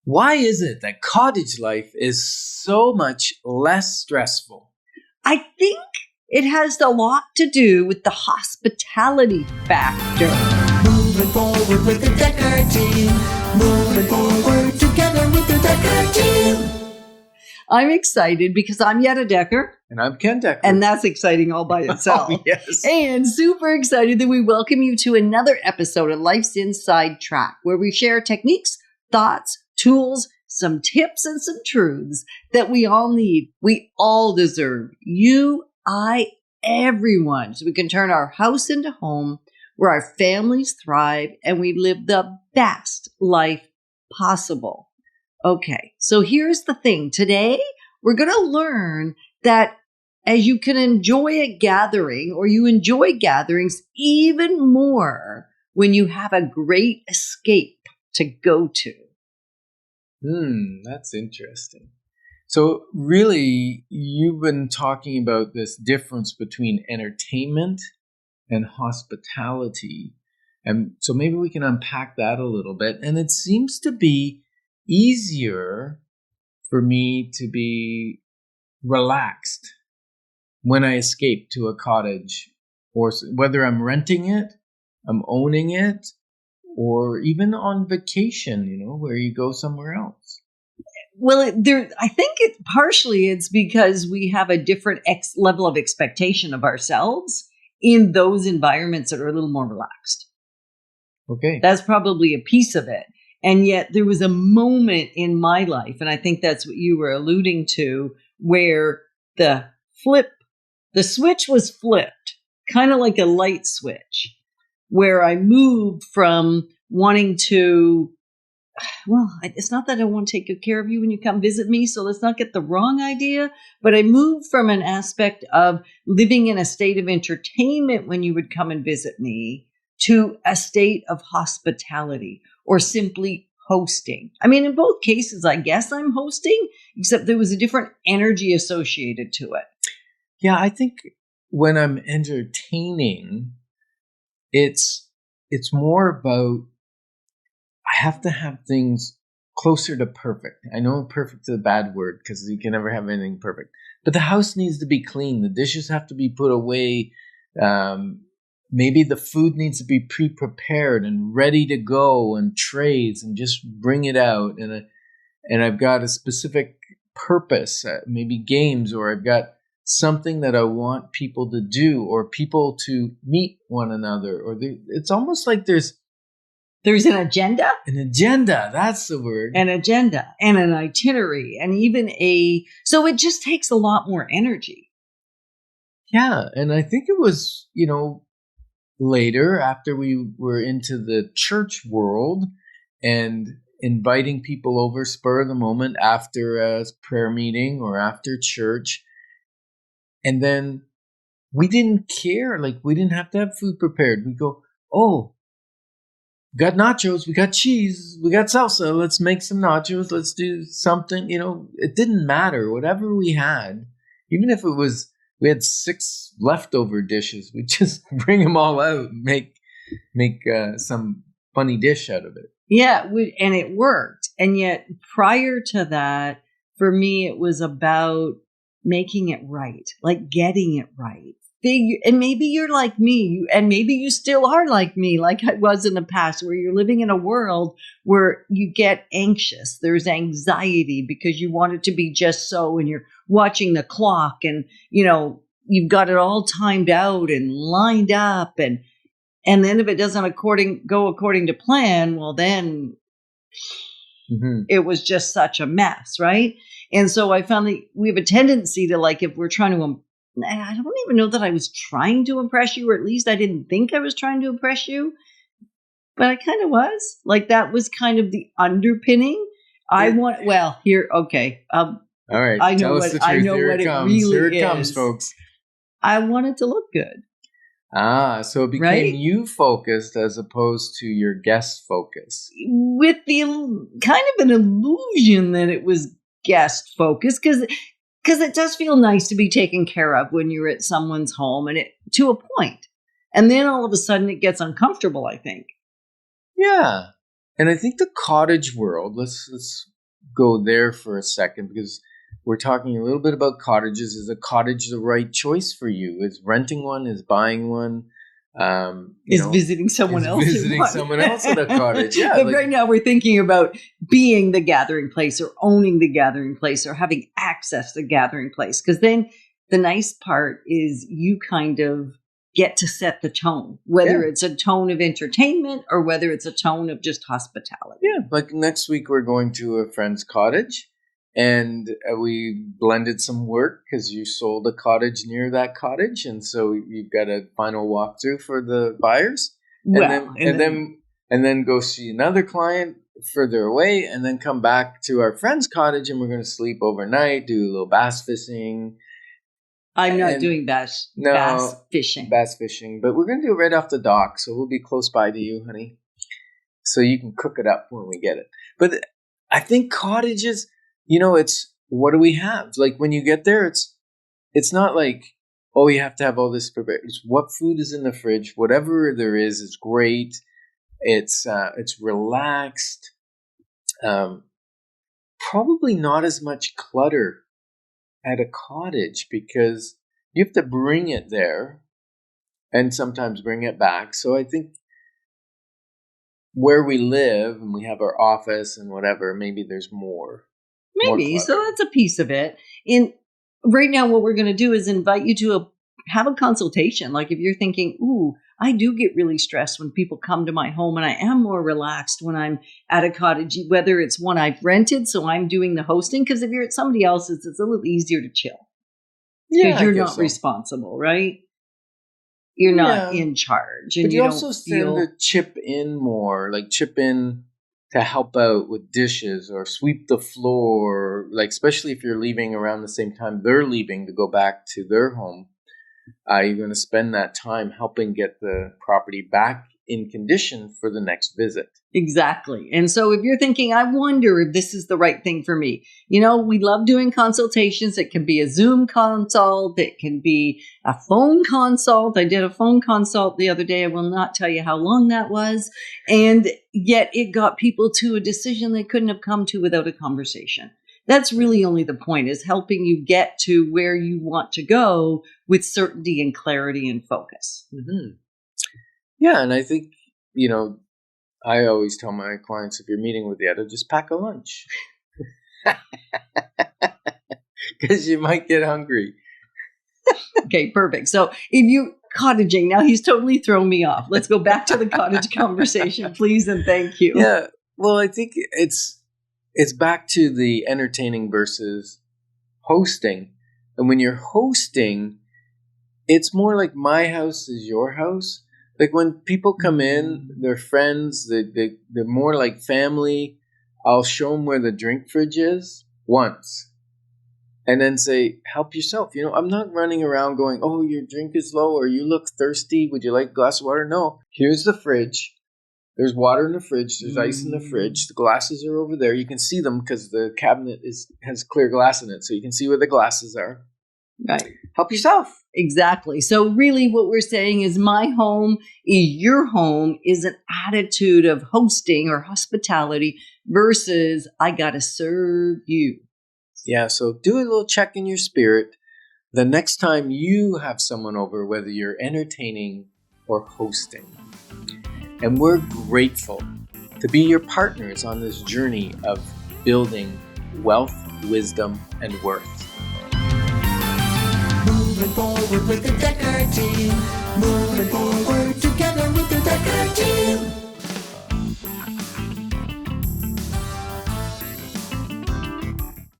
Why is it that cottage life is so much less stressful? I think it has a lot to do with the hospitality factor. Moving forward with the Decker team. Moving forward together with the Decker team. I'm excited because I'm Yetta Decker. And I'm Ken Decker. And that's exciting all by itself. Oh, yes. And super excited that we welcome you to another episode of Life's Inside Track, where we share techniques, thoughts, tools, some tips, and some truths that we all need. We all deserve. You, I, everyone. So we can turn our house into home where our families thrive and we live the best life possible. Okay, so here's the thing. Today, we're going to learn that as you can enjoy a gathering, or you enjoy gatherings even more when you have a great escape to go to. That's interesting. So really, you've been talking about this difference between entertainment and hospitality. And so maybe we can unpack that a little bit. And it seems to be easier for me to be relaxed when I escape to a cottage, or whether I'm renting it, I'm owning it, or even on vacation, where you go somewhere else. Well, I think it's because we have a different level of expectation of ourselves in those environments that are a little more relaxed. Okay. That's probably a piece of it. And yet there was a moment in my life, and I think that's what you were alluding to, where the switch was flipped, kind of like a light switch, where I moved from wanting to, it's not that I want to take good care of you when you come visit me, so let's not get the wrong idea, but I moved from an aspect of living in a state of entertainment when you would come and visit me to a state of hospitality, or simply hosting. I mean, in both cases, I guess I'm hosting, except there was a different energy associated to it. Yeah, I think when I'm entertaining, it's more about, I have to have things closer to perfect. I know perfect is a bad word because you can never have anything perfect. But the house needs to be clean. The dishes have to be put away. Maybe the food needs to be pre-prepared and ready to go, and trays, and just bring it out. And I've got a specific purpose, maybe games, or I've got something that I want people to do, or people to meet one another. Or it's almost like there's an agenda. An agenda, that's the word. An agenda and an itinerary, and even so it just takes a lot more energy. Yeah, and I think it was, later, after we were into the church world and inviting people over spur of the moment after a prayer meeting or after church. And then we didn't care. Like, we didn't have to have food prepared. We go, oh, we got nachos, we got cheese, we got salsa. Let's make some nachos. Let's do something. It didn't matter. Whatever we had, even if we had 6 leftover dishes, we just bring them all out and make some funny dish out of it. Yeah, and it worked. And yet prior to that, for me, it was about making it right, like getting it right. And maybe you're like me, and maybe you still are like me, like I was in the past, where you're living in a world where you get anxious. There's anxiety because you want it to be just so, and you're watching the clock, and you've got it all timed out and lined up, and then if it doesn't go according to plan, well then it was just such a mess, right? And so I found that we have a tendency to, like, if we're trying to, I don't even know that I was trying to impress you, or at least I didn't think I was trying to impress you, but I kind of was. Like, that was kind of the underpinning. Okay. All right. I know what it really is. Here it comes, folks. I wanted to look good. So it became you focused as opposed to your guest focus. With the kind of an illusion that it was guest focused, because it does feel nice to be taken care of when you're at someone's home, and to a point. And then all of a sudden it gets uncomfortable, I think. Yeah. And I think the cottage world, let's go there for a second, because we're talking a little bit about cottages. Is a cottage the right choice for you? Is renting one? Is buying one? Visiting someone else. Visiting someone else at a cottage. Yeah. But right now we're thinking about being the gathering place, or owning the gathering place, or having access to the gathering place. Because then the nice part is you kind of get to set the tone, whether it's a tone of entertainment or whether it's a tone of just hospitality. Yeah. Like next week, we're going to a friend's cottage, and we blended some work because you sold a cottage near that cottage. And so you've got a final walkthrough for the buyers. And then go see another client further away, and then come back to our friend's cottage, and we're going to sleep overnight, do a little bass fishing. I'm not doing bass fishing. Bass fishing, but we're going to do it right off the dock, so we'll be close by to you, honey, so you can cook it up when we get it. But I think cottages, it's, what do we have? Like when you get there, it's not like, oh, you have to have all this prepared. It's what food is in the fridge. Whatever there is great. It's relaxed. Probably not as much clutter at a cottage, because you have to bring it there and sometimes bring it back. So I think where we live and we have our office and whatever, maybe there's more. Maybe. So that's a piece of it. Right now, what we're going to do is invite you to have a consultation. Like if you're thinking, ooh, I do get really stressed when people come to my home, and I am more relaxed when I'm at a cottage, whether it's one I've rented, so I'm doing the hosting. Because if you're at somebody else's, it's a little easier to chill. Because you're not responsible, right? You're not in charge. And but you also tend to chip in more, like chip in to help out with dishes or sweep the floor, like especially if you're leaving around the same time they're leaving to go back to their home. You're going to spend that time helping get the property back in condition for the next visit. Exactly. And so if you're thinking, I wonder if this is the right thing for me, we love doing consultations. It can be a Zoom consult. It can be a phone consult. I did a phone consult the other day. I will not tell you how long that was. And yet it got people to a decision they couldn't have come to without a conversation. That's really only the point, is helping you get to where you want to go with certainty and clarity and focus. Mm-hmm. Yeah, and I think, I always tell my clients, if you're meeting with the other, just pack a lunch. Because you might get hungry. Okay, perfect. So if you cottaging, now he's totally thrown me off. Let's go back to the cottage conversation, please, and thank you. Yeah, well, I think it's back to the entertaining versus hosting. And when you're hosting, it's more like my house is your house. Like when people come in, they're friends, they're more like family. I'll show them where the drink fridge is once. And then say, help yourself. I'm not running around going, oh, your drink is low, or you look thirsty. Would you like a glass of water? No, here's the fridge. There's water in the fridge. There's ice in the fridge. The glasses are over there. You can see them because the cabinet has clear glass in it. So you can see where the glasses are. Right. Help yourself. Exactly. So really what we're saying is my home is your home is an attitude of hosting or hospitality versus I got to serve you. Yeah. So do a little check in your spirit. The next time you have someone over, whether you're entertaining or hosting. And we're grateful to be your partners on this journey of building wealth, wisdom, and worth. Moving forward with the Decker team.